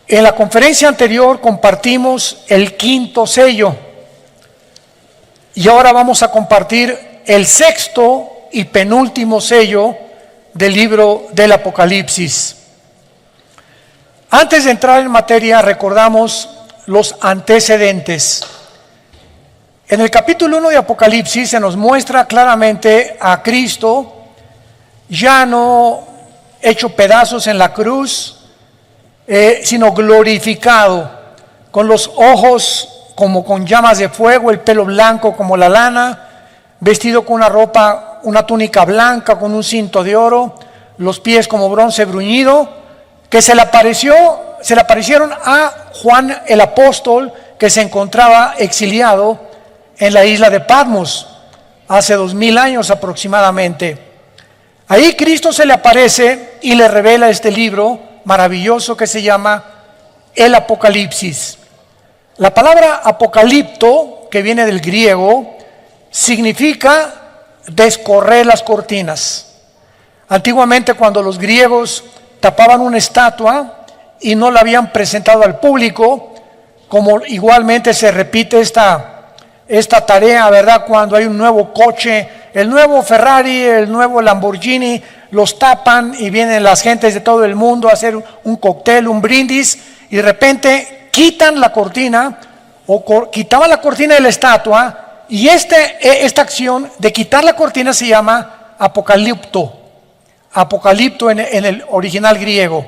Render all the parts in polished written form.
En la conferencia anterior compartimos el quinto sello y ahora vamos a compartir el sexto y penúltimo sello del libro del Apocalipsis. Antes de entrar en materia, recordamos los antecedentes. En el capítulo 1 de Apocalipsis se nos muestra claramente a Cristo ya no hecho pedazos en la cruz, sino glorificado, con los ojos como con llamas de fuego, el pelo blanco como la lana, vestido con una ropa, una túnica blanca con un cinto de oro, los pies como bronce bruñido, que se le aparecieron a Juan el apóstol, que se encontraba exiliado en la isla de Patmos hace 2000 años aproximadamente. Ahí Cristo se le aparece y le revela este libro maravilloso que se llama el Apocalipsis. La palabra apocalipto, que viene del griego, significa descorrer las cortinas. Antiguamente, cuando los griegos tapaban una estatua y no la habían presentado al público, como igualmente se repite esta tarea, ¿verdad? Cuando hay un nuevo coche, el nuevo Ferrari, el nuevo Lamborghini, los tapan y vienen las gentes de todo el mundo a hacer un cóctel, un brindis, y de repente quitan la cortina o quitaban la cortina de la estatua, y esta acción de quitar la cortina se llama apocalipto en el original griego.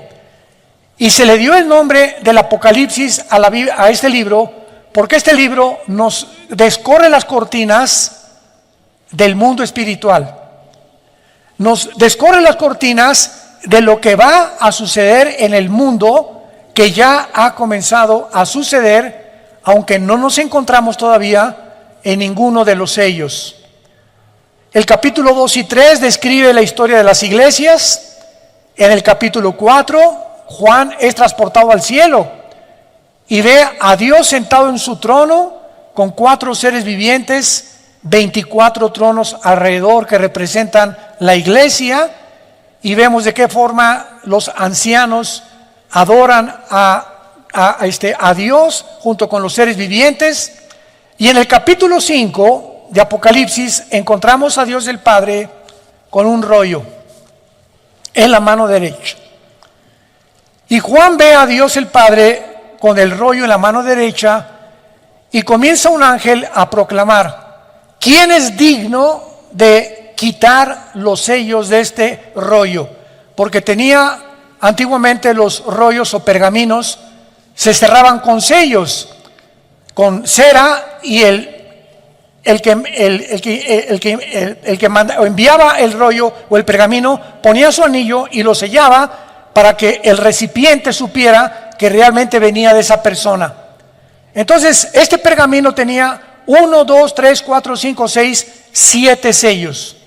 Y se le dio el nombre del Apocalipsis a este libro, porque este libro nos descorre las cortinas del mundo espiritual. Nos descorre las cortinas de lo que va a suceder en el mundo, que ya ha comenzado a suceder, aunque no nos encontramos todavía en ninguno de los sellos. El capítulo 2 y 3 describe la historia de las iglesias. En el capítulo 4, Juan es transportado al cielo y ve a Dios sentado en su trono con 4 seres vivientes, 24 tronos alrededor que representan la iglesia, y vemos de qué forma los ancianos adoran a Dios junto con los seres vivientes. Y en el capítulo 5 de Apocalipsis encontramos a Dios el Padre con un rollo en la mano derecha. Y Juan ve a Dios el Padre con el rollo en la mano derecha y comienza un ángel a proclamar: ¿quién es digno de quitar los sellos de este rollo? Porque tenía antiguamente los rollos o pergaminos, se cerraban con sellos, con cera, y el que enviaba el rollo o el pergamino ponía su anillo y lo sellaba para que el recipiente supiera que realmente venía de esa persona. Entonces, este pergamino tenía 1, 2, 3, 4, 5, 6, 7 sellos,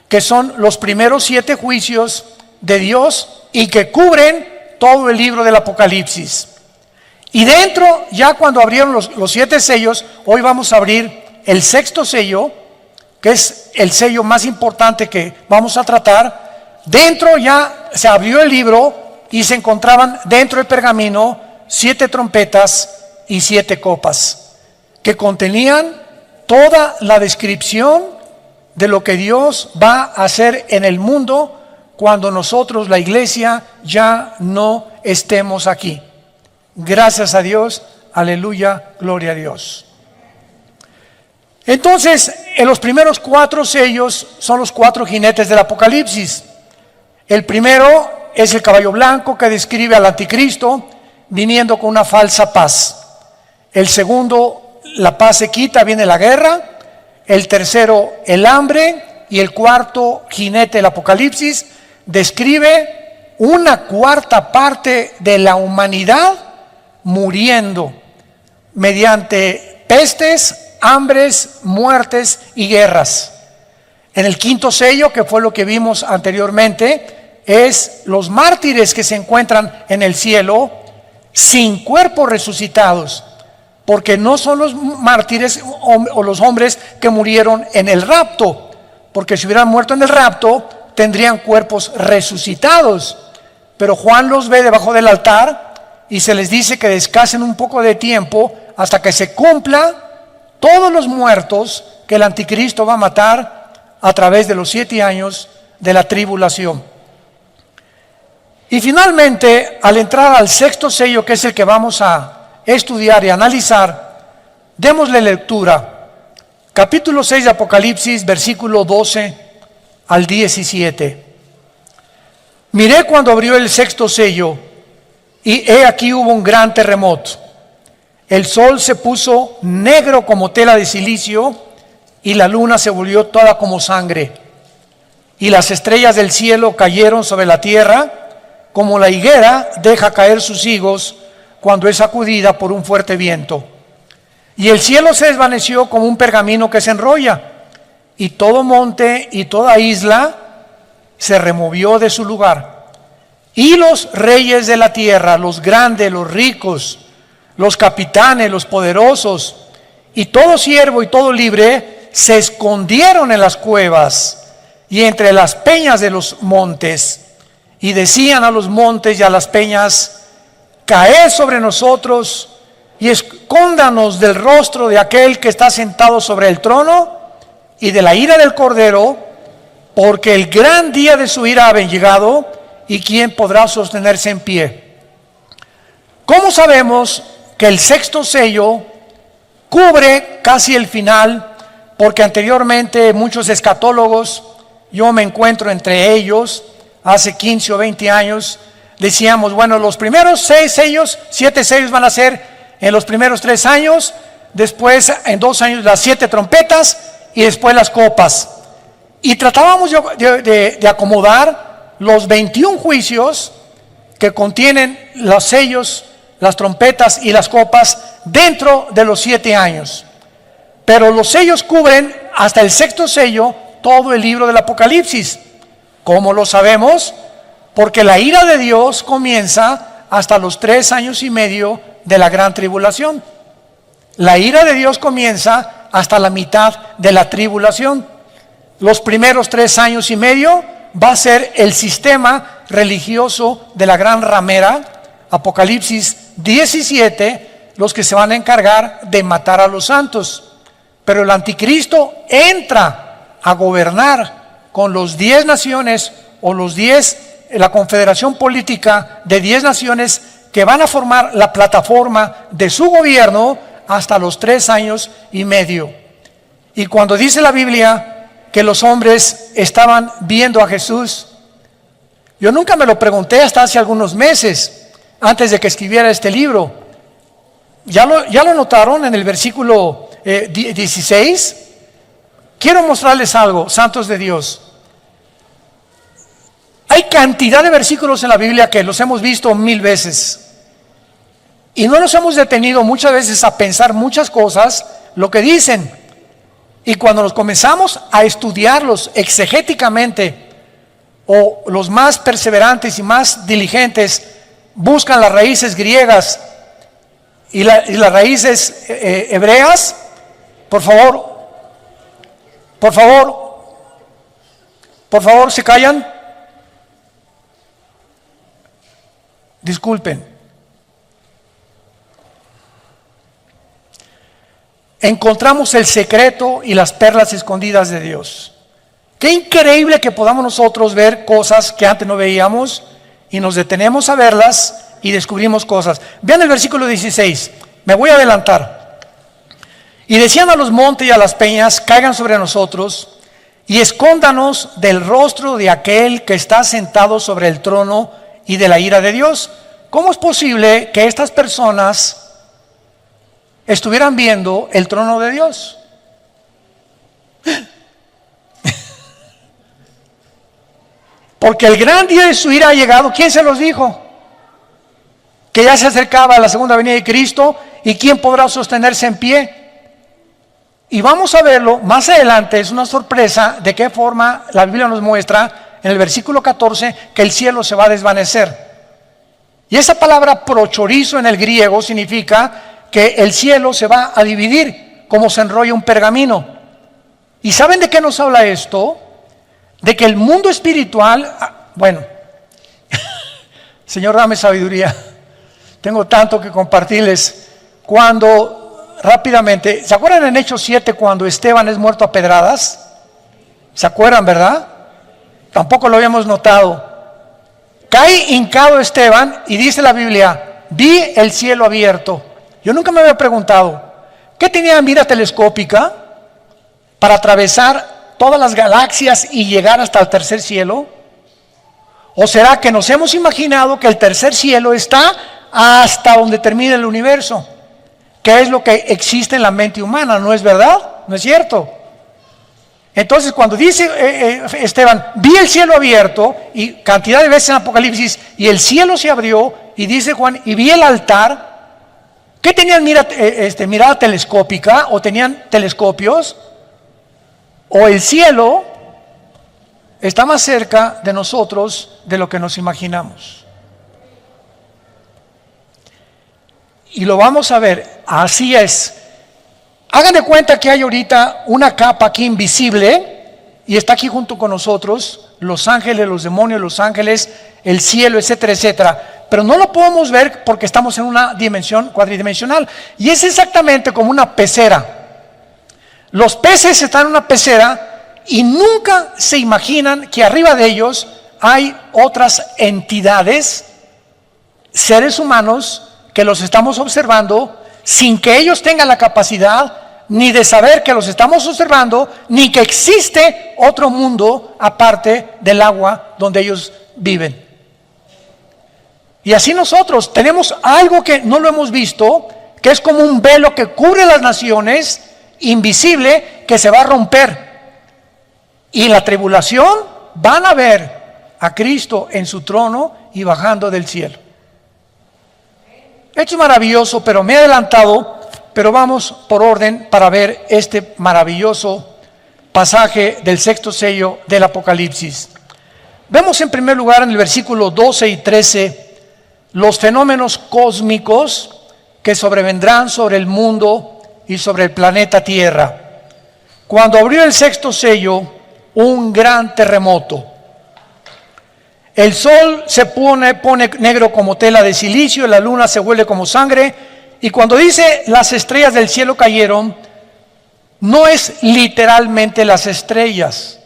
que son los primeros 7 juicios de Dios y que cubren todo el libro del Apocalipsis. Y dentro, ya cuando abrieron los 7 sellos, hoy vamos a abrir el sexto sello, que es el sello más importante que vamos a tratar. Dentro ya se abrió el libro y se encontraban dentro del pergamino 7 trompetas y 7 copas, que contenían toda la descripción de lo que Dios va a hacer en el mundo cuando nosotros, la iglesia, ya no estemos aquí. Gracias a Dios, aleluya, gloria a Dios. Entonces, en los primeros 4 sellos son los 4 jinetes del Apocalipsis. El primero es el caballo blanco, que describe al anticristo viniendo con una falsa paz. El segundo, la paz se quita, viene la guerra. El tercero, el hambre. Y el cuarto jinete del Apocalipsis describe una cuarta parte de la humanidad muriendo mediante pestes, hambres, muertes y guerras. En el quinto sello, que fue lo que vimos anteriormente, es los mártires que se encuentran en el cielo sin cuerpos resucitados, porque no son los mártires o los hombres que murieron en el rapto, porque si hubieran muerto en el rapto tendrían cuerpos resucitados, pero Juan los ve debajo del altar y se les dice que descansen un poco de tiempo hasta que se cumpla todos los muertos que el anticristo va a matar a través de los 7 años de la tribulación. Y finalmente, al entrar al 6º sello, que es el que vamos a estudiar y analizar, démosle lectura. Capítulo 6 de Apocalipsis, versículo 12 al 17. Miré cuando abrió el 6º sello, y he aquí hubo un gran terremoto. El sol se puso negro como tela de silicio, y la luna se volvió toda como sangre. Y las estrellas del cielo cayeron sobre la tierra, como la higuera deja caer sus higos cuando es sacudida por un fuerte viento. Y el cielo se desvaneció como un pergamino que se enrolla, y todo monte y toda isla se removió de su lugar. Y los reyes de la tierra, los grandes, los ricos, los capitanes, los poderosos, y todo siervo y todo libre, se escondieron en las cuevas y entre las peñas de los montes, y decían a los montes y a las peñas: caed sobre nosotros y escóndanos del rostro de aquel que está sentado sobre el trono y de la ira del Cordero, porque el gran día de su ira ha llegado, y quién podrá sostenerse en pie. ¿Cómo sabemos que el 6º sello cubre casi el final? Porque anteriormente muchos escatólogos, yo me encuentro entre ellos, hace 15 o 20 años, decíamos, bueno, los primeros 6 sellos, 7 sellos van a ser en los primeros 3 años, después en 2 años las 7 trompetas y después las copas. Y tratábamos de acomodar los 21 juicios que contienen los sellos, las trompetas y las copas dentro de los 7 años. Pero los sellos cubren hasta el 6º sello todo el libro del Apocalipsis. ¿Cómo lo sabemos? Porque la ira de Dios comienza hasta los 3 años y medio de la gran tribulación. La ira de Dios comienza hasta la mitad de la tribulación. Los primeros 3 años y medio va a ser el sistema religioso de la gran ramera, Apocalipsis 17, los que se van a encargar de matar a los santos. Pero el anticristo entra a gobernar con los 10 naciones o la confederación política de 10 naciones que van a formar la plataforma de su gobierno hasta los 3 años y medio. Y cuando dice la Biblia que los hombres estaban viendo a Jesús, yo nunca me lo pregunté hasta hace algunos meses, antes de que escribiera este libro. ¿Ya lo notaron en el versículo 16? Quiero mostrarles algo, santos de Dios. Hay cantidad de versículos en la Biblia que los hemos visto 1000 veces. Y no nos hemos detenido muchas veces a pensar muchas cosas, lo que dicen. Y cuando nos comenzamos a estudiarlos exegéticamente, o los más perseverantes y más diligentes buscan las raíces griegas y las raíces hebreas, por favor, ¿se callan? Disculpen. Encontramos el secreto y las perlas escondidas de Dios. Qué increíble que podamos nosotros ver cosas que antes no veíamos y nos detenemos a verlas y descubrimos cosas. Vean el versículo 16, me voy a adelantar. Y decían a los montes y a las peñas: caigan sobre nosotros y escóndanos del rostro de aquel que está sentado sobre el trono y de la ira de Dios. ¿Cómo es posible que estas personas estuvieran viendo el trono de Dios? Porque el gran día de su ira ha llegado. ¿Quién se los dijo? Que ya se acercaba a la segunda venida de Cristo, y quién podrá sostenerse en pie. Y vamos a verlo más adelante. Es una sorpresa de qué forma la Biblia nos muestra en el versículo 14 que el cielo se va a desvanecer. Y esa palabra prochorizo en el griego significa que el cielo se va a dividir como se enrolla un pergamino. ¿Y saben de qué nos habla esto? De que el mundo espiritual, bueno, Señor, dame sabiduría. Tengo tanto que compartirles. Cuando, rápidamente, ¿se acuerdan en Hechos 7 cuando Esteban es muerto a pedradas? ¿Se acuerdan, verdad? Tampoco lo habíamos notado. Cae hincado Esteban y dice la Biblia, vi el cielo abierto. Yo nunca me había preguntado, ¿qué tenía mira telescópica para atravesar todas las galaxias y llegar hasta el tercer cielo? ¿O será que nos hemos imaginado que el tercer cielo está hasta donde termina el universo? ¿Qué es lo que existe en la mente humana? ¿No es verdad? ¿No es cierto? Entonces cuando dice Esteban, vi el cielo abierto, y cantidad de veces en Apocalipsis, y el cielo se abrió, y dice Juan, y vi el altar. ¿Qué tenían mirada telescópica? ¿O tenían telescopios? ¿O el cielo está más cerca de nosotros de lo que nos imaginamos? Y lo vamos a ver, así es. Hagan de cuenta que hay ahorita una capa aquí invisible y está aquí junto con nosotros, los ángeles, los demonios, los ángeles, el cielo, etcétera, etcétera. Pero no lo podemos ver porque estamos en una dimensión cuadridimensional. Y es exactamente como una pecera. Los peces están en una pecera y nunca se imaginan que arriba de ellos hay otras entidades, seres humanos, que los estamos observando sin que ellos tengan la capacidad ni de saber que los estamos observando, ni que existe otro mundo aparte del agua donde ellos viven. Y así nosotros tenemos algo que no lo hemos visto, que es como un velo que cubre las naciones, invisible, que se va a romper. Y en la tribulación van a ver a Cristo en su trono y bajando del cielo. Esto es maravilloso, pero me he adelantado, pero vamos por orden para ver este maravilloso pasaje del sexto sello del Apocalipsis. Vemos en primer lugar en el versículo 12 y 13 los fenómenos cósmicos que sobrevendrán sobre el mundo y sobre el planeta Tierra. Cuando abrió el sexto sello, un gran terremoto. El sol se pone negro como tela de silicio, la luna se vuelve como sangre, y cuando dice las estrellas del cielo cayeron, no es literalmente las estrellas.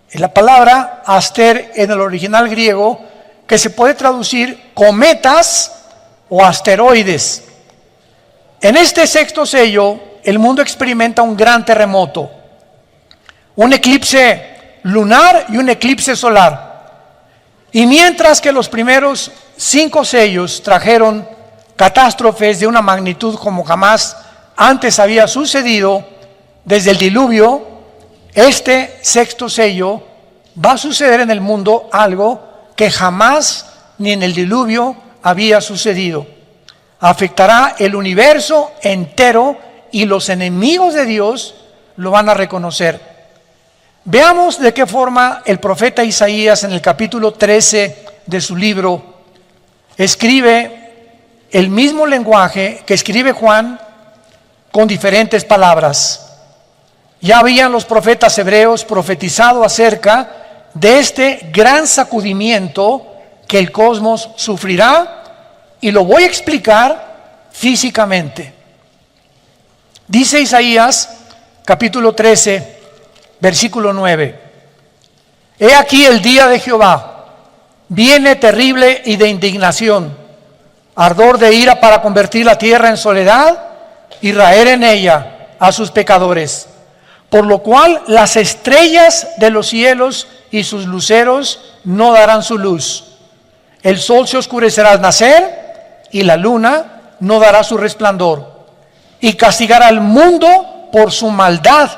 Es la palabra aster en el original griego, que se puede traducir cometas o asteroides. En este sexto sello, el mundo experimenta un gran terremoto, un eclipse lunar y un eclipse solar. Y mientras que los primeros 5 sellos trajeron catástrofes de una magnitud como jamás antes había sucedido desde el diluvio, este sexto sello va a suceder en el mundo algo que jamás ni en el diluvio había sucedido. Afectará el universo entero y los enemigos de Dios lo van a reconocer. Veamos de qué forma el profeta Isaías en el capítulo 13 de su libro escribe el mismo lenguaje que escribe Juan con diferentes palabras. Ya habían los profetas hebreos profetizado acerca de este gran sacudimiento que el cosmos sufrirá, y lo voy a explicar físicamente. Dice Isaías capítulo 13 versículo 9: He aquí el día de Jehová, viene terrible y de indignación, ardor de ira para convertir la tierra en soledad y raer en ella a sus pecadores. Por lo cual las estrellas de los cielos y sus luceros no darán su luz. El sol se oscurecerá al nacer y la luna no dará su resplandor. Y castigará al mundo por su maldad.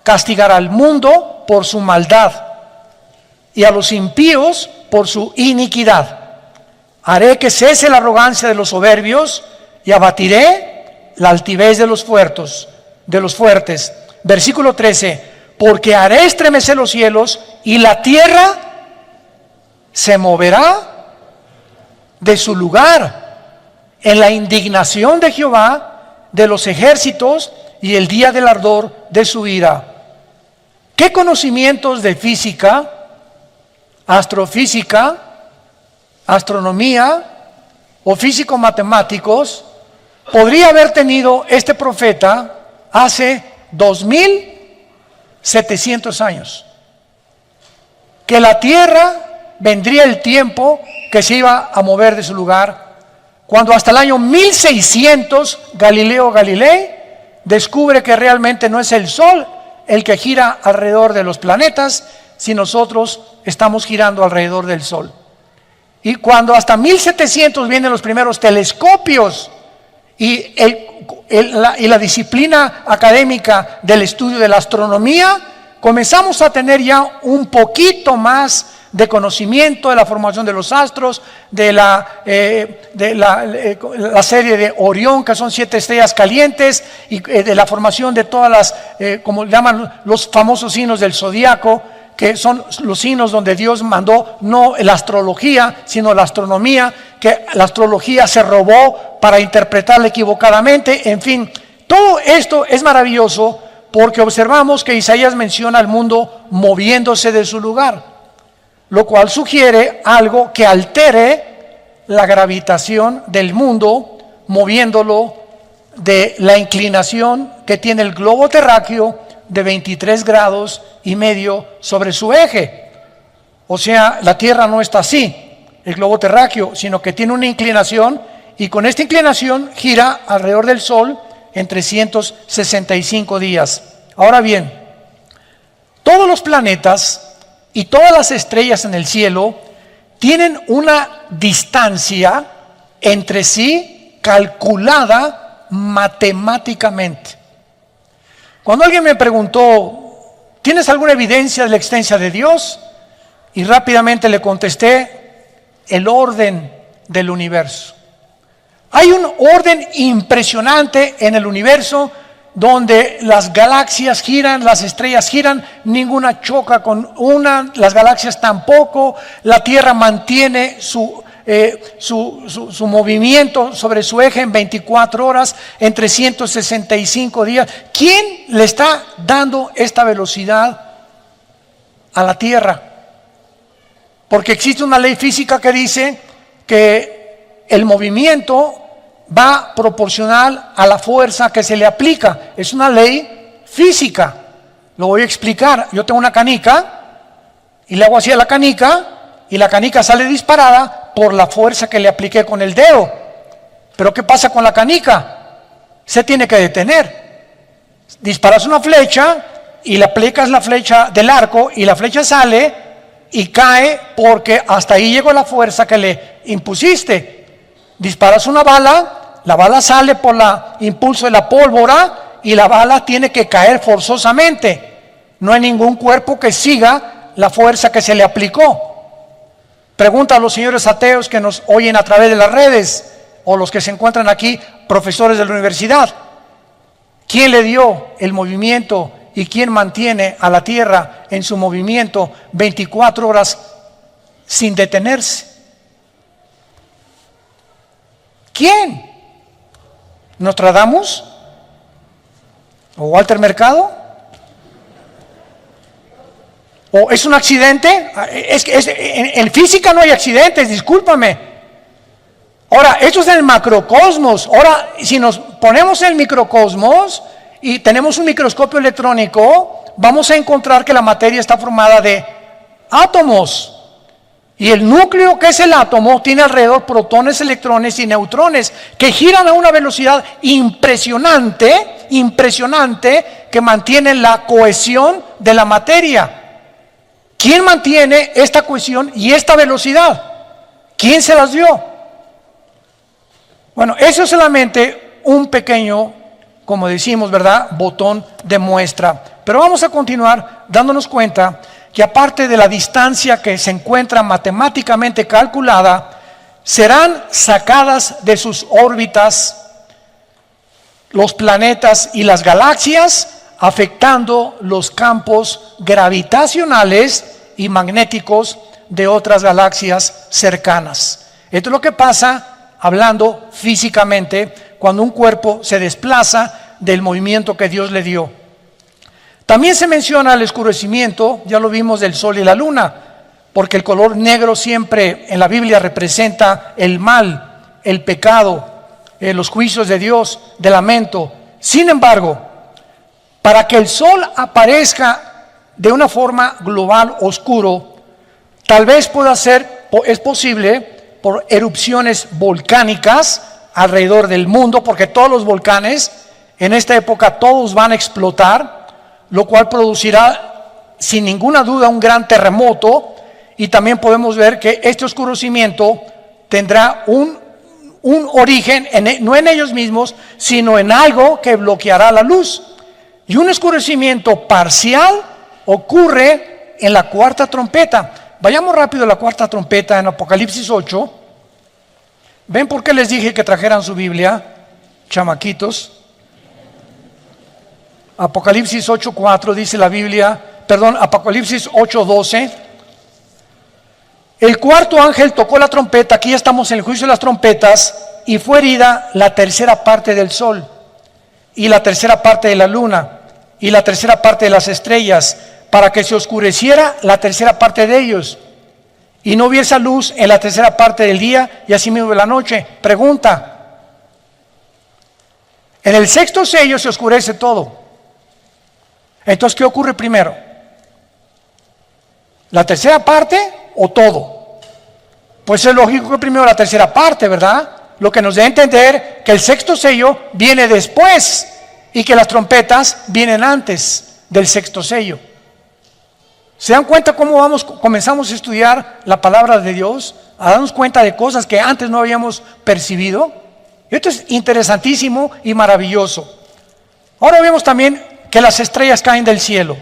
Castigará al mundo por su maldad y a los impíos por su iniquidad. Haré que cese la arrogancia de los soberbios y abatiré la altivez de los fuertes. Versículo 13: Porque haré estremecer los cielos y la tierra se moverá de su lugar en la indignación de Jehová de los ejércitos y el día del ardor de su ira. ¿Qué conocimientos de física, astrofísica, astronomía o físicos matemáticos podría haber tenido este profeta hace 2700 años? Que la tierra vendría el tiempo que se iba a mover de su lugar, cuando hasta el año 1600 Galileo Galilei descubre que realmente no es el Sol el que gira alrededor de los planetas, si nosotros estamos girando alrededor del Sol. Y cuando hasta 1700 vienen los primeros telescopios y la disciplina académica del estudio de la astronomía, comenzamos a tener ya un poquito más de conocimiento de la formación de los astros, de la serie de Orión, que son 7 estrellas calientes, y de la formación de todas las, como llaman los famosos signos del zodiaco, que son los signos donde Dios mandó no la astrología, sino la astronomía, que la astrología se robó para interpretarla equivocadamente. En fin, todo esto es maravilloso porque observamos que Isaías menciona al mundo moviéndose de su lugar, lo cual sugiere algo que altere la gravitación del mundo, moviéndolo de la inclinación que tiene el globo terráqueo de 23 grados y medio sobre su eje. O sea, la Tierra no está así, el globo terráqueo, sino que tiene una inclinación, y con esta inclinación gira alrededor del Sol en 365 días. Ahora bien, todos los planetas y todas las estrellas en el cielo tienen una distancia entre sí calculada matemáticamente. Cuando alguien me preguntó, ¿tienes alguna evidencia de la existencia de Dios? Y rápidamente le contesté, el orden del universo. Hay un orden impresionante en el universo donde las galaxias giran, las estrellas giran, ninguna choca con una, las galaxias tampoco, la Tierra mantiene su movimiento sobre su eje en 24 horas, en 365 días. ¿Quién le está dando esta velocidad a la Tierra? Porque existe una ley física que dice que el movimiento va proporcional a la fuerza que se le aplica. Es una ley física. Lo voy a explicar. Yo tengo una canica y le hago así a la canica y la canica sale disparada por la fuerza que le apliqué con el dedo. Pero ¿qué pasa con la canica? Se tiene que detener. Disparas una flecha y le aplicas la flecha del arco y la flecha sale y cae porque hasta ahí llegó la fuerza que le impusiste. Disparas una bala, la bala sale por el impulso de la pólvora y la bala tiene que caer forzosamente. No hay ningún cuerpo que siga la fuerza que se le aplicó. Pregunta a los señores ateos que nos oyen a través de las redes o los que se encuentran aquí, profesores de la universidad. ¿Quién le dio el movimiento y quién mantiene a la Tierra en su movimiento 24 horas sin detenerse? ¿Quién? ¿Nostradamus? ¿O Walter Mercado? ¿O es un accidente? En física no hay accidentes, discúlpame. Ahora, esto es en el macrocosmos. Ahora, si nos ponemos en el microcosmos y tenemos un microscopio electrónico, vamos a encontrar que la materia está formada de átomos. Y el núcleo, que es el átomo, tiene alrededor protones, electrones y neutrones que giran a una velocidad impresionante, que mantienen la cohesión de la materia. ¿Quién mantiene esta cohesión y esta velocidad? ¿Quién se las dio? Bueno, eso es solamente un pequeño, como decimos, ¿verdad?, botón de muestra. Pero vamos a continuar dándonos cuenta que aparte de la distancia que se encuentra matemáticamente calculada, serán sacadas de sus órbitas los planetas y las galaxias, afectando los campos gravitacionales y magnéticos de otras galaxias cercanas. Esto es lo que pasa, hablando físicamente, cuando un cuerpo se desplaza del movimiento que Dios le dio. También se menciona el oscurecimiento, ya lo vimos, del sol y la luna, porque el color negro siempre en la Biblia representa el mal, el pecado, los juicios de Dios, de lamento. Sin embargo, para que el sol aparezca de una forma global oscuro, tal vez pueda ser, es posible por erupciones volcánicas alrededor del mundo, porque todos los volcanes en esta época todos van a explotar, lo cual producirá sin ninguna duda un gran terremoto. Y también podemos ver que este oscurecimiento tendrá un origen no en ellos mismos, sino en algo que bloqueará la luz. Y un oscurecimiento parcial ocurre en la cuarta trompeta. Vayamos rápido a la cuarta trompeta en Apocalipsis 8. ¿Ven por qué les dije que trajeran su Biblia, chamaquitos? Apocalipsis 8:4 dice la Biblia, Apocalipsis 8:12. El cuarto ángel tocó la trompeta, aquí ya estamos en el juicio de las trompetas, y fue herida la tercera parte del sol, y la tercera parte de la luna, y la tercera parte de las estrellas, para que se oscureciera la tercera parte de ellos, y no hubiese luz en la tercera parte del día, y asimismo de la noche. Pregunta: en el sexto sello se oscurece todo. Entonces, ¿qué ocurre primero? ¿La tercera parte o todo? Pues es lógico que primero la tercera parte, ¿verdad? Lo que nos da a entender que el sexto sello viene después y que las trompetas vienen antes del sexto sello. ¿Se dan cuenta cómo comenzamos a estudiar la palabra de Dios? A darnos cuenta de cosas que antes no habíamos percibido. Esto es interesantísimo y maravilloso. Ahora vemos también que las estrellas caen del cielo.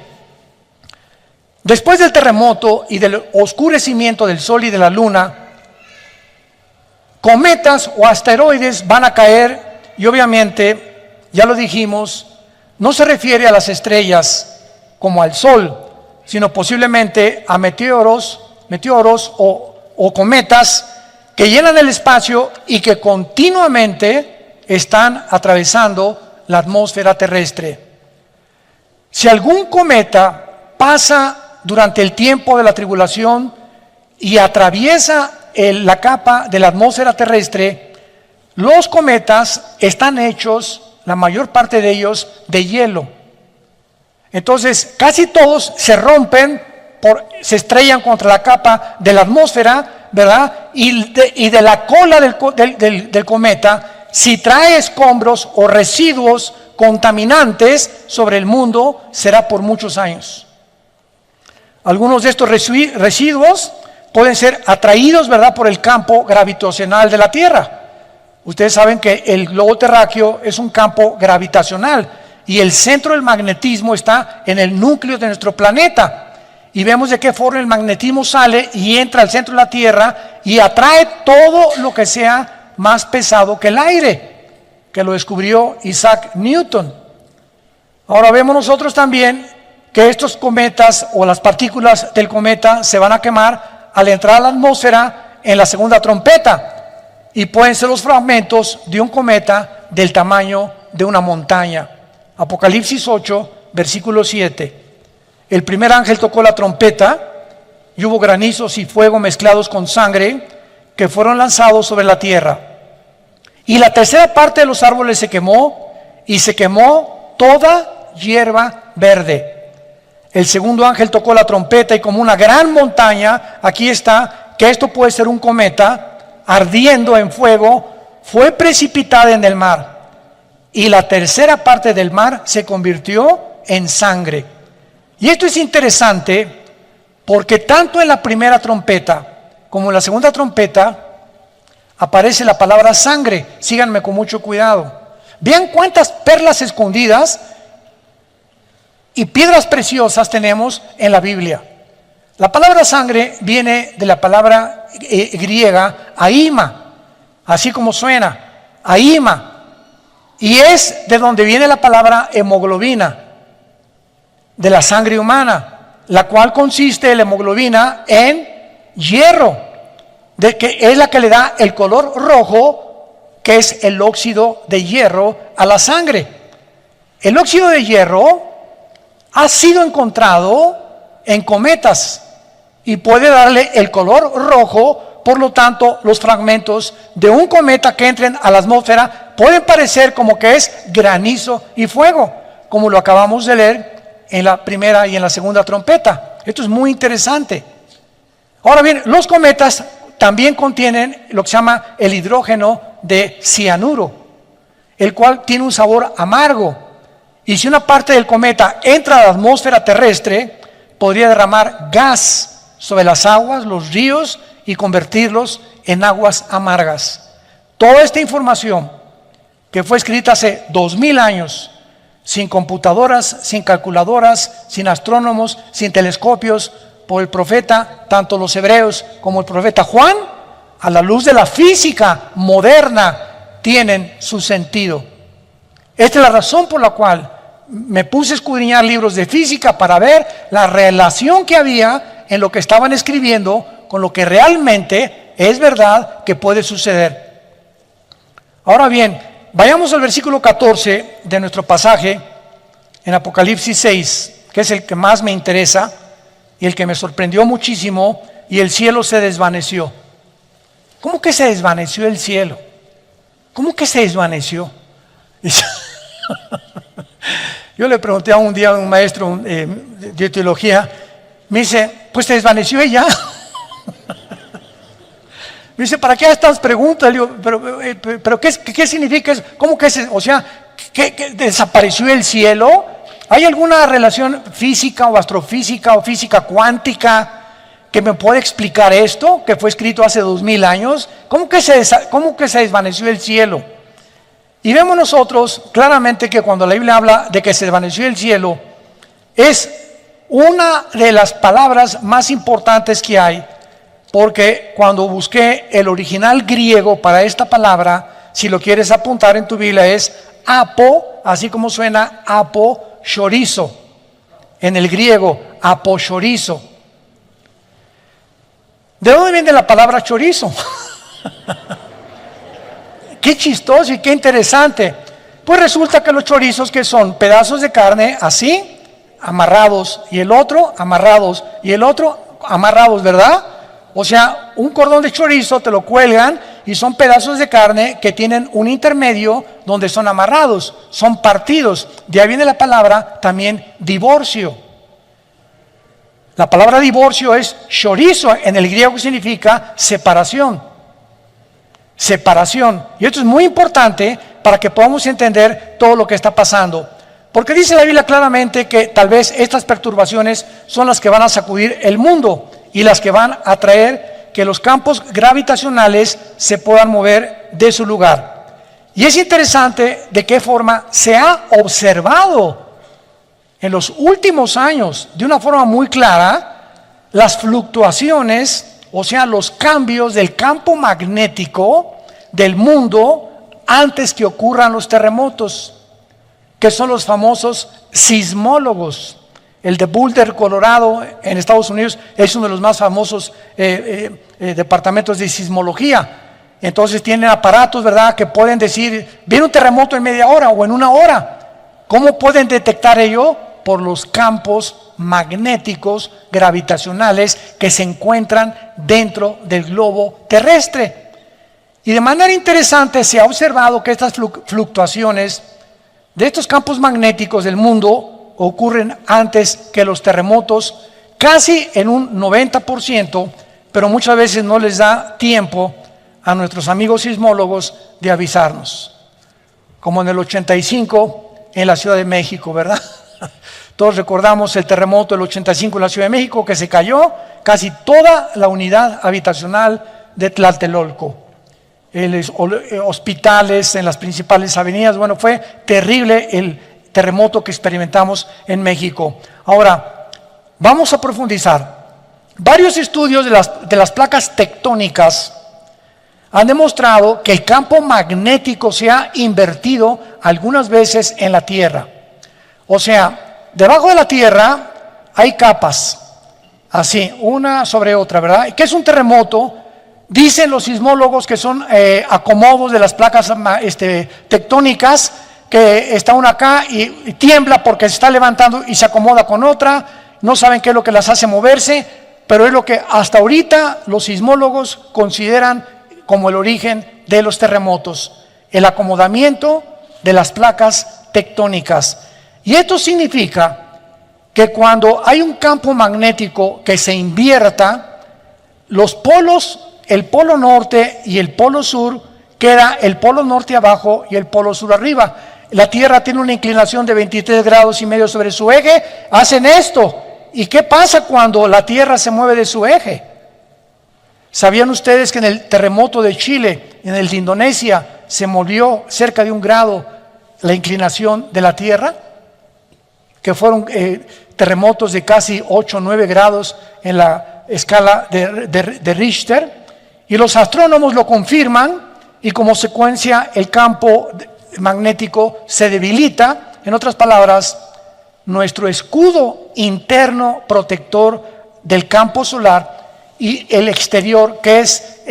Después del terremoto y del oscurecimiento del sol y de la luna, cometas o asteroides van a caer, y obviamente, ya lo dijimos, no se refiere a las estrellas como al sol, sino posiblemente a meteoros o cometas que llenan el espacio y que continuamente están atravesando la atmósfera terrestre. Si algún cometa pasa durante el tiempo de la tribulación y atraviesa la capa de la atmósfera terrestre, los cometas están hechos, la mayor parte de ellos, de hielo. Entonces, casi todos se rompen, se estrellan contra la capa de la atmósfera, ¿verdad? Y de la cola del cometa, si trae escombros o residuos contaminantes sobre el mundo, será por muchos años. Algunos de estos residuos pueden ser atraídos, ¿verdad?, por el campo gravitacional de la Tierra. Ustedes saben que el globo terráqueo es un campo gravitacional y el centro del magnetismo está en el núcleo de nuestro planeta. Y vemos de qué forma el magnetismo sale y entra al centro de la Tierra y atrae todo lo que sea más pesado que el aire, que lo descubrió Isaac Newton. Ahora vemos nosotros también que estos cometas o las partículas del cometa se van a quemar al entrar a la atmósfera en la segunda trompeta, y pueden ser los fragmentos de un cometa del tamaño de una montaña. Apocalipsis 8, versículo 7. El primer ángel tocó la trompeta y hubo granizos y fuego mezclados con sangre que fueron lanzados sobre la tierra. Y la tercera parte de los árboles se quemó, y se quemó toda hierba verde. El segundo ángel tocó la trompeta y como una gran montaña, aquí está, que esto puede ser un cometa, ardiendo en fuego, fue precipitada en el mar. Y la tercera parte del mar se convirtió en sangre. Y esto es interesante porque tanto en la primera trompeta como en la segunda trompeta aparece la palabra sangre. Síganme con mucho cuidado. Vean cuántas perlas escondidas y piedras preciosas tenemos en la Biblia. La palabra sangre viene de la palabra griega aima, así como suena, aima, y es de donde viene la palabra hemoglobina, de la sangre humana, la cual consiste la hemoglobina en hierro, de que es la que le da el color rojo, que es el óxido de hierro a la sangre. El óxido de hierro ha sido encontrado en cometas y puede darle el color rojo Por lo tanto, los fragmentos de un cometa que entren a la atmósfera pueden parecer como que es granizo y fuego, como lo acabamos de leer en la primera y en la segunda trompeta. Esto es muy interesante. Ahora bien, los cometas también contienen lo que se llama el hidrógeno de cianuro, el cual tiene un sabor amargo. Y si una parte del cometa entra a la atmósfera terrestre, podría derramar gas sobre las aguas, los ríos, y convertirlos en aguas amargas. Toda esta información que fue escrita hace 2000 años, sin computadoras, sin calculadoras, sin astrónomos, sin telescopios, por el profeta, tanto los hebreos como el profeta Juan, a la luz de la física moderna, tienen su sentido. Esta es la razón por la cual me puse a escudriñar libros de física para ver la relación que había en lo que estaban escribiendo con lo que realmente es verdad que puede suceder. Ahora bien, vayamos al versículo 14 de nuestro pasaje en Apocalipsis 6, que es el que más me interesa y el que me sorprendió muchísimo. Y el cielo se desvaneció. ¿Cómo que se desvaneció el cielo? ¿Cómo que se desvaneció? Yo le pregunté a un día a un maestro de teología, me dice, pues se desvaneció ella. Me dice, ¿para qué estas preguntas? Le digo, pero ¿qué significa eso? ¿Cómo que ¿qué desapareció el cielo? ¿Hay alguna relación física o astrofísica o física cuántica que me pueda explicar esto, que fue escrito hace 2000 años? ¿Cómo que se desvaneció el cielo? Y vemos nosotros claramente que cuando la Biblia habla de que se desvaneció el cielo, es una de las palabras más importantes que hay, porque cuando busqué el original griego para esta palabra, si lo quieres apuntar en tu Biblia, es apo, así como suena aposhorizo, en el griego, aposhorizo. ¿De dónde viene la palabra chorizo? Qué chistoso y qué interesante. Pues resulta que los chorizos, que son pedazos de carne así, amarrados, y el otro amarrados, y el otro amarrados, ¿verdad? O sea, un cordón de chorizo te lo cuelgan y son pedazos de carne que tienen un intermedio donde son amarrados, son partidos. De ahí viene la palabra también divorcio. La palabra divorcio es chorizo, en el griego significa separación. Separación. Y esto es muy importante para que podamos entender todo lo que está pasando. Porque dice la Biblia claramente que tal vez estas perturbaciones son las que van a sacudir el mundo y las que van a traer que los campos gravitacionales se puedan mover de su lugar. Y es interesante de qué forma se ha observado en los últimos años, de una forma muy clara, las fluctuaciones, o sea, los cambios del campo magnético del mundo antes que ocurran los terremotos, que son los famosos sismólogos. El de Boulder, Colorado, en Estados Unidos, es uno de los más famosos departamentos de sismología. Entonces tienen aparatos, ¿verdad?, que pueden decir, viene un terremoto en media hora o en una hora. ¿Cómo pueden detectar ello? Por los campos magnéticos gravitacionales que se encuentran dentro del globo terrestre. Y de manera interesante se ha observado que estas fluctuaciones de estos campos magnéticos del mundo ocurren antes que los terremotos, casi en un 90%, pero muchas veces no les da tiempo a nuestros amigos sismólogos de avisarnos. Como en el 85 en la Ciudad de México, ¿verdad? Todos recordamos el terremoto del 85 en la Ciudad de México, que se cayó casi toda la unidad habitacional de Tlatelolco. Hospitales en las principales avenidas. Bueno, fue terrible el terremoto que experimentamos en México. Ahora, vamos a profundizar. Varios estudios de las placas tectónicas han demostrado que el campo magnético se ha invertido algunas veces en la Tierra. O sea, debajo de la Tierra hay capas, así, una sobre otra, ¿verdad? ¿Qué es un terremoto? Dicen los sismólogos que son acomodos de las placas tectónicas, que está una acá y tiembla porque se está levantando y se acomoda con otra, no saben qué es lo que las hace moverse. pero es lo que hasta ahorita los sismólogos consideran como el origen de los terremotos, el acomodamiento de las placas tectónicas. Y esto significa que cuando hay un campo magnético que se invierta, los polos, el polo norte y el polo sur, queda el polo norte abajo y el polo sur arriba. La Tierra tiene una inclinación de 23 grados y medio sobre su eje, hacen esto. ¿Y qué pasa cuando la Tierra se mueve de su eje? ¿Sabían ustedes que en el terremoto de Chile, en el de Indonesia, se movió cerca de 1 grado la inclinación de la Tierra? Que fueron terremotos de casi 8 o 9 grados en la escala de Richter. Y los astrónomos lo confirman y como consecuencia el campo magnético se debilita. En otras palabras, nuestro escudo interno protector del campo solar y el exterior, que es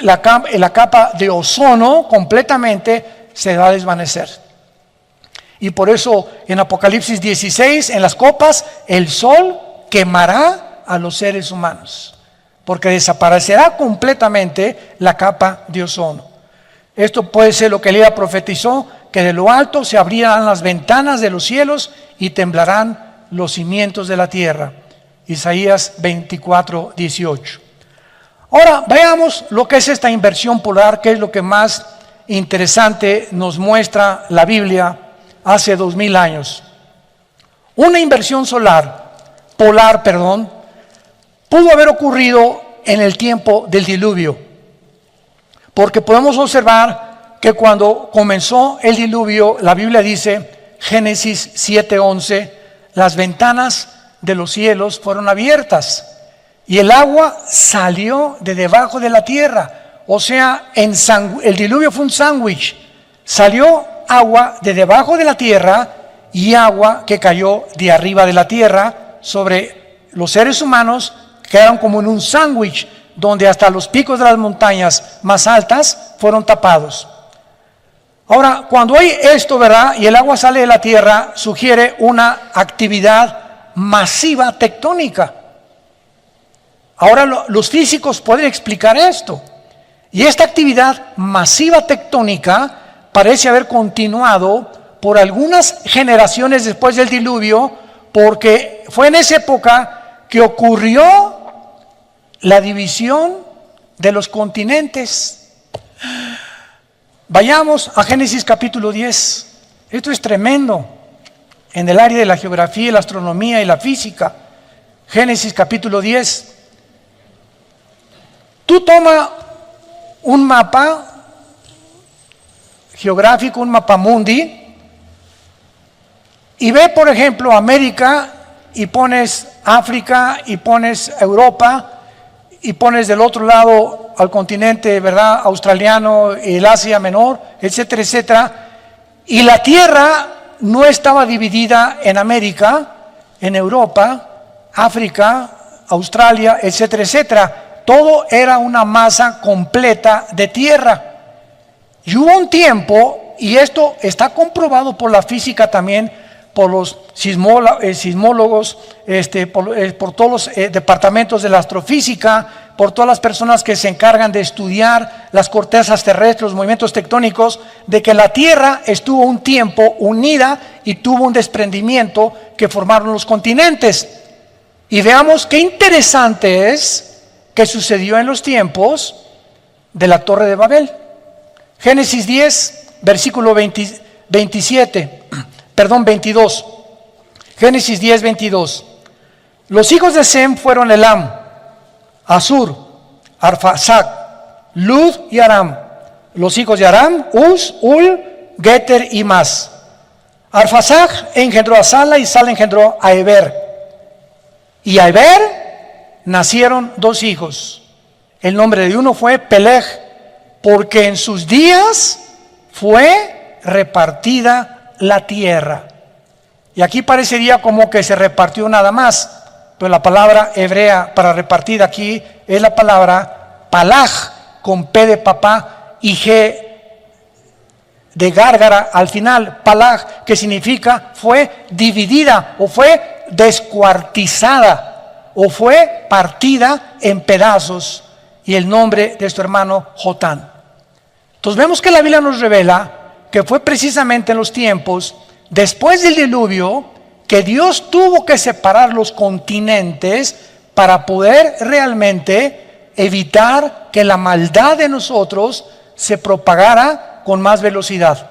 la capa de ozono, completamente se va a desvanecer. Y por eso en Apocalipsis 16, en las copas, el sol quemará a los seres humanos, porque desaparecerá completamente la capa de ozono. Esto puede ser lo que Elías profetizó, que de lo alto se abrirán las ventanas de los cielos y temblarán los cimientos de la tierra. Isaías 24, 18. Ahora veamos lo que es esta inversión polar, que es lo que más interesante nos muestra la Biblia hace 2000 años. Una inversión polar, pudo haber ocurrido en el tiempo del diluvio, porque podemos observar que cuando comenzó el diluvio, la Biblia dice, Génesis 7:11, las ventanas de los cielos fueron abiertas y el agua salió de debajo de la tierra. O sea, el diluvio fue un sándwich. Salió agua de debajo de la tierra y agua que cayó de arriba de la tierra sobre los seres humanos, quedaron como en un sándwich, donde hasta los picos de las montañas más altas fueron tapados. Ahora, cuando hay esto, ¿verdad? Y el agua sale de la tierra, sugiere una actividad masiva tectónica. Ahora los físicos pueden explicar esto. Y esta actividad masiva tectónica parece haber continuado por algunas generaciones después del diluvio, porque fue en esa época que ocurrió la división de los continentes. Vayamos a Génesis capítulo 10. Esto es tremendo en el área de la geografía, la astronomía y la física. Génesis capítulo 10. Tú toma un mapa geográfico, un mapa mundi, y ve, por ejemplo, América, y pones África, y pones Europa, y pones del otro lado al continente, ¿verdad?, australiano, el Asia Menor, etcétera, etcétera. Y la Tierra no estaba dividida en América, en Europa, África, Australia, etcétera, etcétera. Todo era una masa completa de tierra. Y hubo un tiempo, y esto está comprobado por la física también, por los sismólogos, por todos los departamentos de la astrofísica, por todas las personas que se encargan de estudiar las cortezas terrestres, los movimientos tectónicos, de que la Tierra estuvo un tiempo unida y tuvo un desprendimiento que formaron los continentes. Y veamos qué interesante es que sucedió en los tiempos de la Torre de Babel. Génesis 10, versículo 22. Génesis 10, 22. Los hijos de Sem fueron Elam, Asur, Arfaxad, Lud y Aram. Los hijos de Aram, Uz, Ul, Geter y Mas. Arfaxad engendró a Sala y Sala engendró a Eber. Y a Eber nacieron 2 hijos. El nombre de uno fue Peleg, porque en sus días fue repartida la tierra. Y aquí parecería como que se repartió nada más, pero la palabra hebrea para repartir aquí es la palabra palaj, con P de papá y G de gárgara al final. Palaj, que significa fue dividida o fue descuartizada o fue partida en pedazos, y el nombre de su hermano Jotán. Entonces vemos que la Biblia nos revela que fue precisamente en los tiempos después del diluvio que Dios tuvo que separar los continentes para poder realmente evitar que la maldad de nosotros se propagara con más velocidad.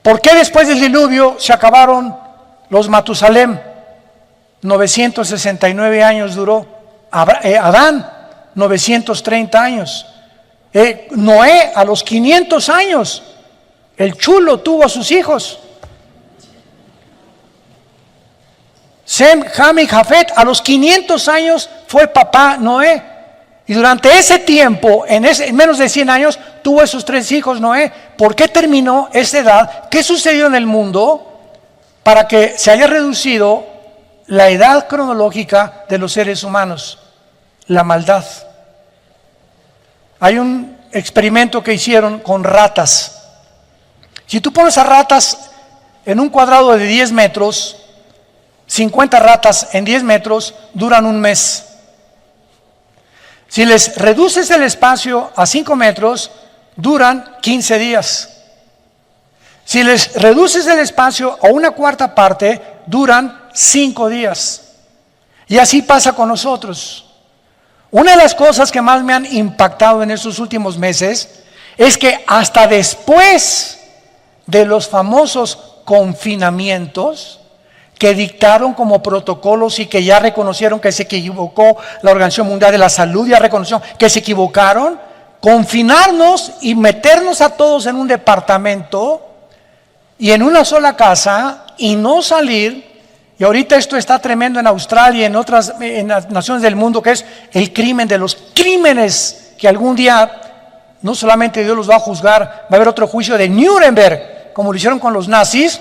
¿Por qué después del diluvio se acabaron los Matusalem? 969 años duró. Adán, 930 años. Noé, a los 500 años, el chulo tuvo a sus hijos. Sem, Ham y Jafet, a los 500 años fue papá Noé. Y durante ese tiempo, en menos de 100 años, tuvo esos 3 hijos Noé. ¿Por qué terminó esa edad? ¿Qué sucedió en el mundo para que se haya reducido la edad cronológica de los seres humanos? La maldad. Hay un experimento que hicieron con ratas. Si tú pones a ratas en un cuadrado de 10 metros, 50 ratas en 10 metros duran un mes. Si les reduces el espacio a 5 metros, duran 15 días. Si les reduces el espacio a una cuarta parte, duran 5 días. Y así pasa con nosotros. Una de las cosas que más me han impactado en estos últimos meses es que hasta después de los famosos confinamientos que dictaron como protocolos y que ya reconocieron que se equivocó, la Organización Mundial de la Salud ya reconoció que se equivocaron, confinarnos y meternos a todos en un departamento y en una sola casa y no salir. Y ahorita esto está tremendo en Australia y en las naciones del mundo, que es el crimen de los crímenes, que algún día no solamente Dios los va a juzgar, va a haber otro juicio de Nuremberg, como lo hicieron con los nazis.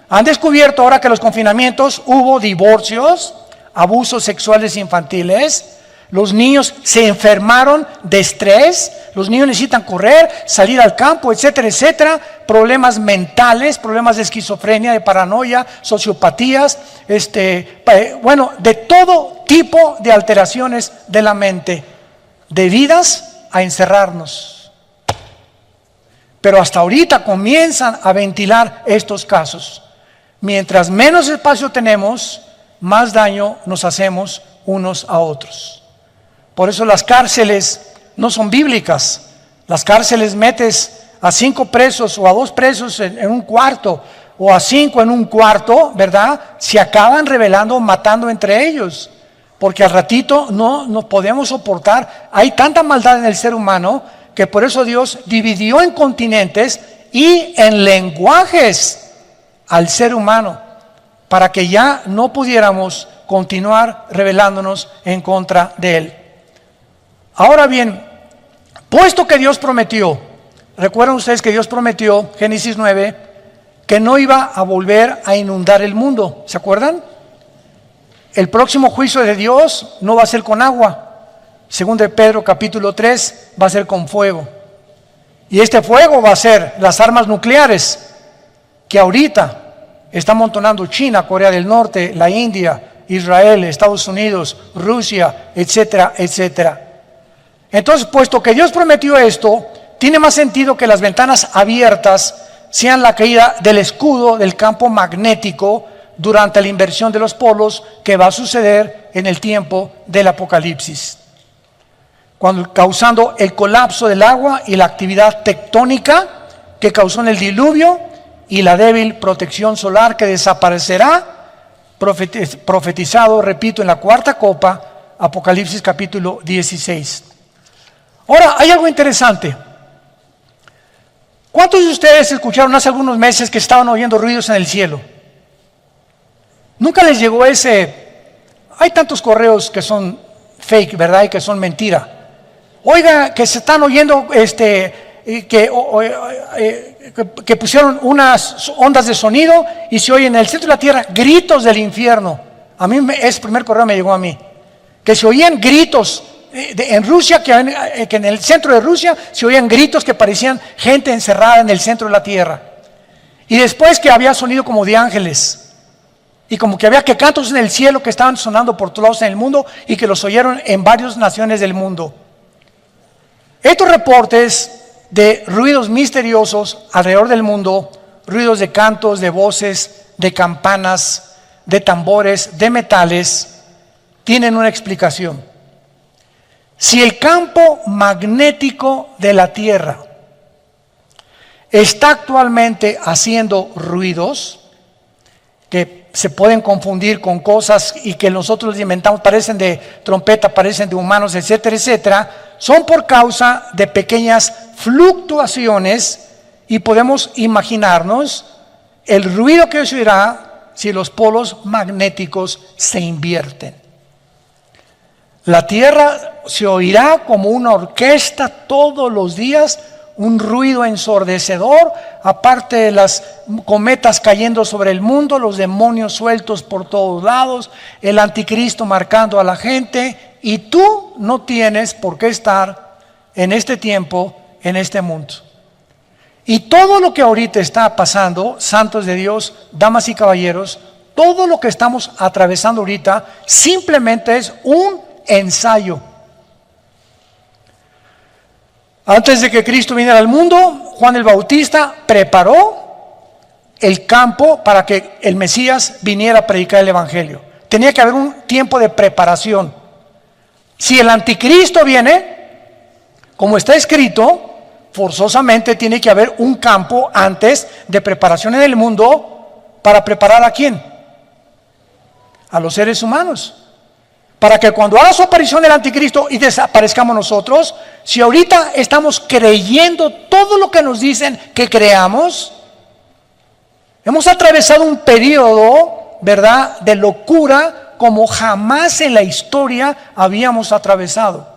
Han descubierto ahora que en los confinamientos hubo divorcios, abusos sexuales infantiles, los niños se enfermaron de estrés, los niños necesitan correr, salir al campo, etcétera, etcétera, problemas mentales, problemas de esquizofrenia, de paranoia, sociopatías, de todo tipo de alteraciones de la mente, debidas a encerrarnos. Pero hasta ahorita comienzan a ventilar estos casos. Mientras menos espacio tenemos, más daño nos hacemos unos a otros. Por eso las cárceles no son bíblicas. Las cárceles metes a 5 presos o a 2 presos en un cuarto, o a 5 en un cuarto, ¿verdad? Se acaban rebelando, matando entre ellos. Porque al ratito no podemos soportar. Hay tanta maldad en el ser humano que por eso Dios dividió en continentes y en lenguajes al ser humano, para que ya no pudiéramos continuar rebelándonos en contra de Él. Ahora bien, puesto que Dios prometió, recuerdan ustedes que Dios prometió, Génesis 9, que no iba a volver a inundar el mundo, ¿se acuerdan? El próximo juicio de Dios no va a ser con agua, según de Pedro capítulo 3, va a ser con fuego. Y este fuego va a ser las armas nucleares que ahorita está amontonando China, Corea del Norte, la India, Israel, Estados Unidos, Rusia, etcétera, etcétera. Entonces, puesto que Dios prometió esto, tiene más sentido que las ventanas abiertas sean la caída del escudo del campo magnético durante la inversión de los polos que va a suceder en el tiempo del Apocalipsis, causando el colapso del agua y la actividad tectónica que causó en el diluvio y la débil protección solar que desaparecerá, profetizado, repito, en la cuarta copa, Apocalipsis capítulo 16. Ahora, hay algo interesante. ¿Cuántos de ustedes escucharon hace algunos meses que estaban oyendo ruidos en el cielo? ¿Nunca les llegó ese? Hay tantos correos que son fake, ¿verdad? Y que son mentira. Oiga, que se están oyendo, que pusieron unas ondas de sonido y se oyen en el centro de la tierra gritos del infierno. A mí ese primer correo me llegó a mí. Que se oían gritos en Rusia, que en el centro de Rusia se oían gritos que parecían gente encerrada en el centro de la tierra. Y después que había sonido como de ángeles. Y como que había que cantos en el cielo que estaban sonando por todos lados en el mundo y que los oyeron en varias naciones del mundo. Estos reportes de ruidos misteriosos alrededor del mundo, ruidos de cantos, de voces, de campanas, de tambores, de metales, tienen una explicación. Si el campo magnético de la Tierra está actualmente haciendo ruidos que se pueden confundir con cosas y que nosotros inventamos, parecen de trompeta, parecen de humanos, etcétera, etcétera, son por causa de pequeñas fluctuaciones y podemos imaginarnos el ruido que se oirá si los polos magnéticos se invierten. La Tierra se oirá como una orquesta todos los días, un ruido ensordecedor, aparte de las cometas cayendo sobre el mundo, los demonios sueltos por todos lados, el anticristo marcando a la gente, y tú no tienes por qué estar en este tiempo, en este mundo. Y todo lo que ahorita está pasando, santos de Dios, damas y caballeros, todo lo que estamos atravesando ahorita simplemente es un ensayo. Antes de que Cristo viniera al mundo, Juan el Bautista preparó el campo para que el Mesías viniera a predicar el Evangelio. Tenía que haber un tiempo de preparación. Si el anticristo viene, como está escrito, forzosamente tiene que haber un campo antes de preparación en el mundo para preparar ¿a quién? A los seres humanos. Para que cuando haga su aparición el anticristo y desaparezcamos nosotros, si ahorita estamos creyendo todo lo que nos dicen que creamos, hemos atravesado un periodo, ¿verdad?, de locura como jamás en la historia habíamos atravesado.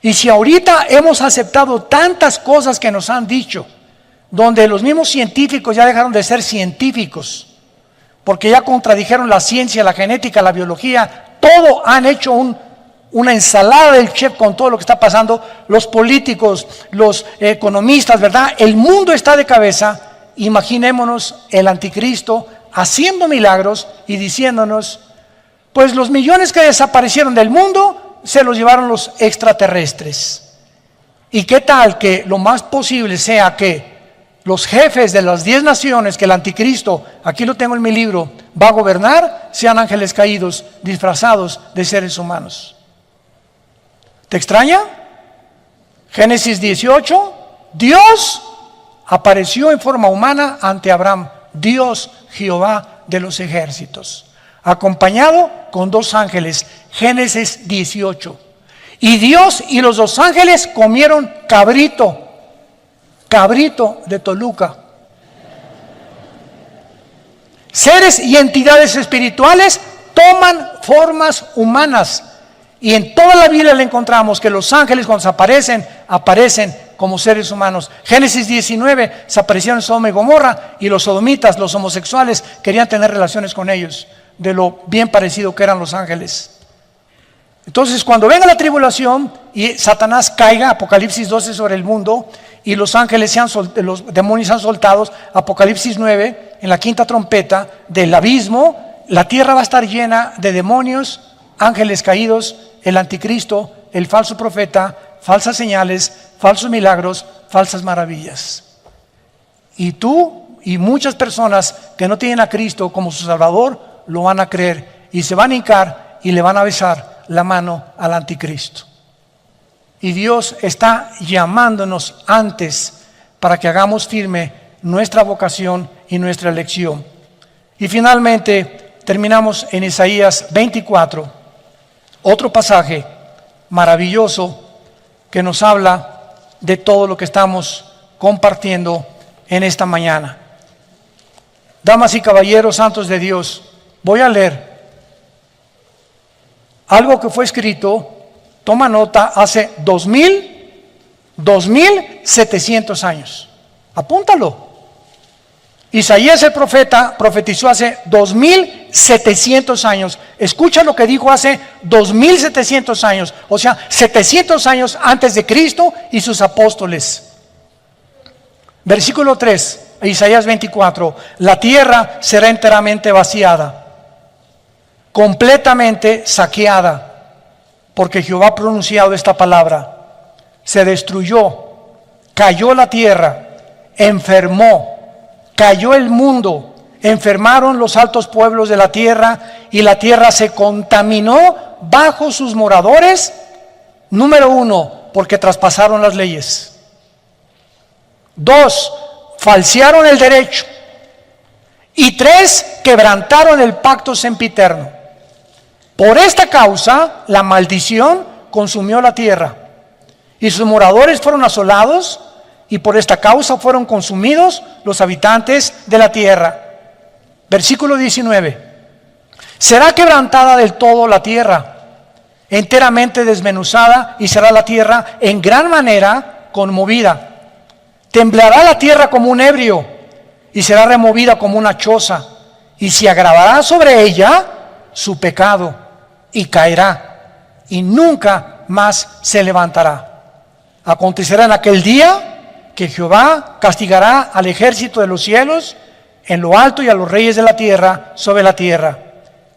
Y si ahorita hemos aceptado tantas cosas que nos han dicho, donde los mismos científicos ya dejaron de ser científicos, porque ya contradijeron la ciencia, la genética, la biología, todo han hecho una ensalada del chef con todo lo que está pasando, los políticos, los economistas, ¿verdad? El mundo está de cabeza. Imaginémonos el anticristo haciendo milagros y diciéndonos, pues los millones que desaparecieron del mundo se los llevaron los extraterrestres. ¿Y qué tal que lo más posible sea que los jefes de las 10 naciones que el anticristo, aquí lo tengo en mi libro, va a gobernar, sean ángeles caídos disfrazados de seres humanos? ¿Te extraña? Génesis 18, Dios apareció en forma humana ante Abraham, Dios Jehová de los ejércitos, acompañado con 2 ángeles. Génesis 18. Y Dios y los 2 ángeles comieron cabrito de Toluca. Seres y entidades espirituales toman formas humanas. Y en toda la Biblia le encontramos que los ángeles cuando se aparecen como seres humanos. Génesis 19, se aparecieron en Sodoma y Gomorra, y los sodomitas, los homosexuales, querían tener relaciones con ellos, de lo bien parecido que eran los ángeles. Entonces, cuando venga la tribulación y Satanás caiga, Apocalipsis 12 sobre el mundo, y los ángeles los demonios sean soltados, Apocalipsis 9, en la 5ª trompeta del abismo, la tierra va a estar llena de demonios, ángeles caídos, el anticristo, el falso profeta, falsas señales, falsos milagros, falsas maravillas. Y tú y muchas personas que no tienen a Cristo como su Salvador lo van a creer y se van a hincar y le van a besar la mano al anticristo. Y Dios está llamándonos antes para que hagamos firme nuestra vocación y nuestra elección. Y finalmente terminamos en Isaías 24, otro pasaje maravilloso que nos habla de todo lo que estamos compartiendo en esta mañana. Damas y caballeros santos de Dios, voy a leer algo que fue escrito, toma nota, hace 2700 años. Apúntalo. Isaías el profeta profetizó hace 2700 años. Escucha lo que dijo hace 2700 años, o sea, 700 años antes de Cristo y sus apóstoles. Versículo 3. Isaías 24, la tierra será enteramente vaciada, completamente saqueada, porque Jehová ha pronunciado esta palabra. Se destruyó, cayó la tierra, enfermó, cayó el mundo, enfermaron los altos pueblos de la tierra y la tierra se contaminó bajo sus moradores. Número 1, porque traspasaron las leyes. 2, falsearon el derecho. Y 3, quebrantaron el pacto sempiterno. Por esta causa, la maldición consumió la tierra y sus moradores fueron asolados, y por esta causa fueron consumidos los habitantes de la tierra. Versículo 19. Será quebrantada del todo la tierra, enteramente desmenuzada, y será la tierra en gran manera conmovida. Temblará la tierra como un ebrio, y será removida como una choza, y se agravará sobre ella su pecado, y caerá, y nunca más se levantará. Acontecerá en aquel día que Jehová castigará al ejército de los cielos en lo alto y a los reyes de la tierra sobre la tierra.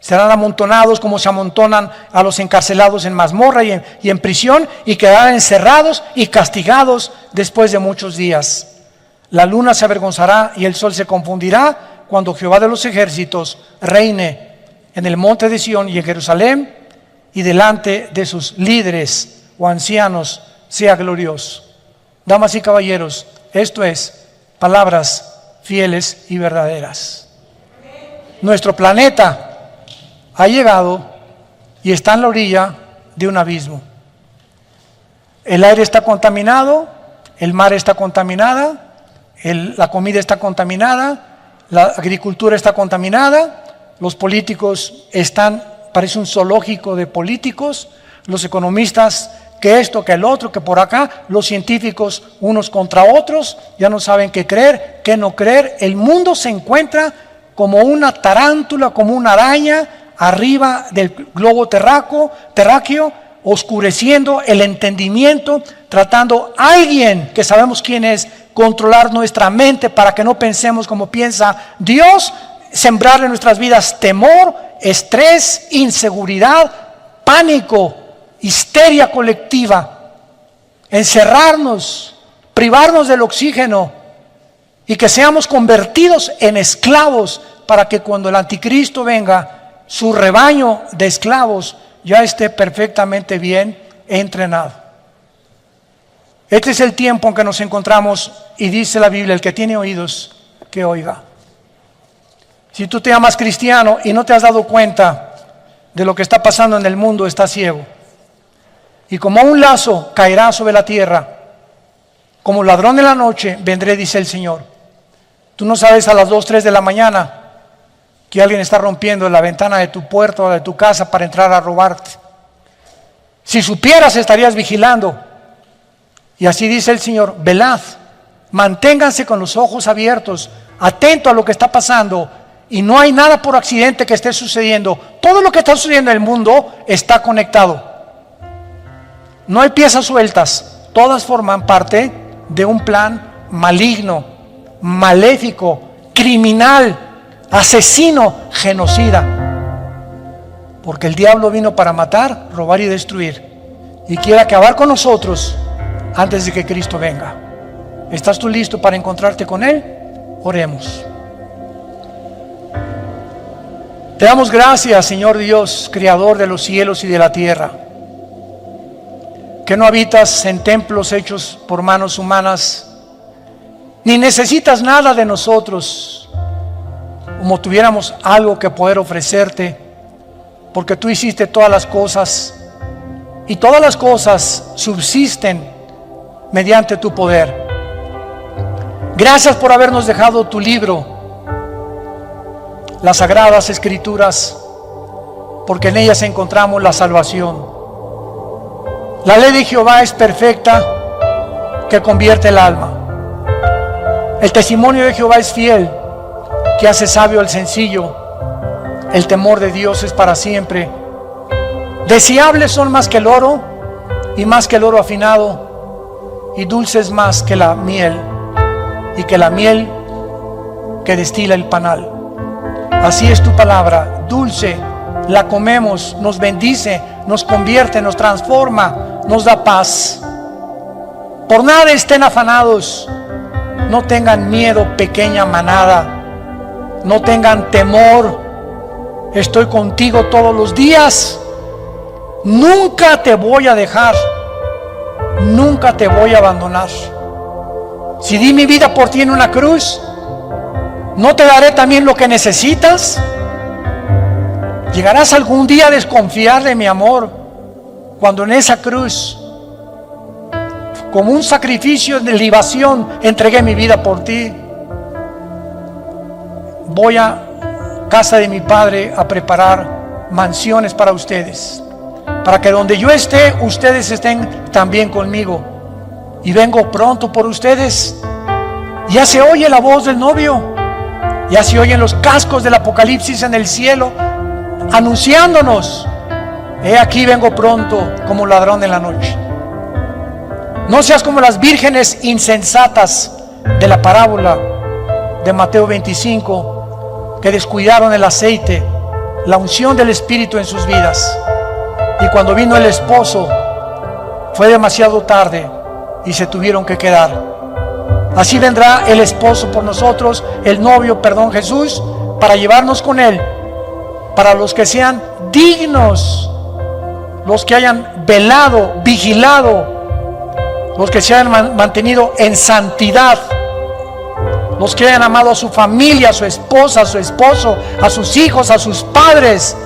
Serán amontonados como se amontonan a los encarcelados en mazmorra y en prisión, y quedarán encerrados y castigados después de muchos días. La luna se avergonzará y el sol se confundirá cuando Jehová de los ejércitos reine en el monte de Sión y en Jerusalén, y delante de sus líderes o ancianos sea glorioso. Damas y caballeros, esto es palabras fieles y verdaderas. Nuestro planeta ha llegado y está en la orilla de un abismo. El aire está contaminado, el mar está contaminada, la comida está contaminada, la agricultura está contaminada, los políticos están, parece un zoológico de políticos, los economistas que esto, que el otro, que por acá, los científicos unos contra otros, ya no saben qué creer, qué no creer. El mundo se encuentra como una tarántula, como una araña arriba del globo terráqueo, oscureciendo el entendimiento, tratando a alguien que sabemos quién es, controlar nuestra mente para que no pensemos como piensa Dios, sembrar en nuestras vidas temor, estrés, inseguridad, pánico, histeria colectiva, encerrarnos, privarnos del oxígeno, y que seamos convertidos en esclavos para que cuando el anticristo venga, su rebaño de esclavos ya esté perfectamente bien entrenado. Este es el tiempo en que nos encontramos, y dice la Biblia: el que tiene oídos, que oiga. Si tú te llamas cristiano y no te has dado cuenta de lo que está pasando en el mundo, estás ciego. Y como un lazo caerá sobre la tierra, como ladrón en la noche vendré, dice el Señor. Tú no sabes a las 2, 3 de la mañana que alguien está rompiendo la ventana de tu puerta o de tu casa para entrar a robarte. Si supieras, estarías vigilando. Y así dice el Señor: velad, manténganse con los ojos abiertos, atento a lo que está pasando. Y no hay nada por accidente que esté sucediendo. Todo lo que está sucediendo en el mundo está conectado. No hay piezas sueltas. Todas forman parte de un plan maligno, maléfico, criminal, asesino, genocida. Porque el diablo vino para matar, robar y destruir, y quiere acabar con nosotros antes de que Cristo venga. ¿Estás tú listo para encontrarte con Él? Oremos. Te damos gracias, Señor Dios, Creador de los cielos y de la tierra, que no habitas en templos hechos por manos humanas, ni necesitas nada de nosotros, como tuviéramos algo que poder ofrecerte, porque tú hiciste todas las cosas, y todas las cosas subsisten mediante tu poder. Gracias por habernos dejado tu libro, las Sagradas Escrituras, porque en ellas encontramos la salvación. La ley de Jehová es perfecta, que convierte el alma. El testimonio de Jehová es fiel, que hace sabio al sencillo. El temor de Dios es para siempre. Deseables son más que el oro, y más que el oro afinado, y dulces más que la miel, y que la miel que destila el panal. Así es tu palabra, dulce, la comemos, nos bendice, nos convierte, nos transforma, nos da paz. Por nada estén afanados, no tengan miedo, pequeña manada, no tengan temor. Estoy contigo todos los días, nunca te voy a dejar, nunca te voy a abandonar. Si di mi vida por ti en una cruz, ¿no te daré también lo que necesitas? Llegarás algún día a desconfiar de mi amor, cuando en esa cruz, como un sacrificio de libación, entregué mi vida por ti. Voy a casa de mi Padre a preparar mansiones para ustedes, para que donde yo esté, ustedes estén también conmigo. Y vengo pronto por ustedes. Ya se oye la voz del novio, ya se oyen los cascos del Apocalipsis en el cielo, anunciándonos: he aquí vengo pronto como ladrón en la noche. No seas como las vírgenes insensatas de la parábola de Mateo 25, que descuidaron el aceite, la unción del Espíritu en sus vidas, y cuando vino el esposo fue demasiado tarde y se tuvieron que quedar. Así vendrá el esposo por nosotros, el novio, Jesús, para llevarnos con él, para los que sean dignos, los que hayan velado, vigilado, los que se hayan mantenido en santidad, los que hayan amado a su familia, a su esposa, a su esposo, a sus hijos, a sus padres,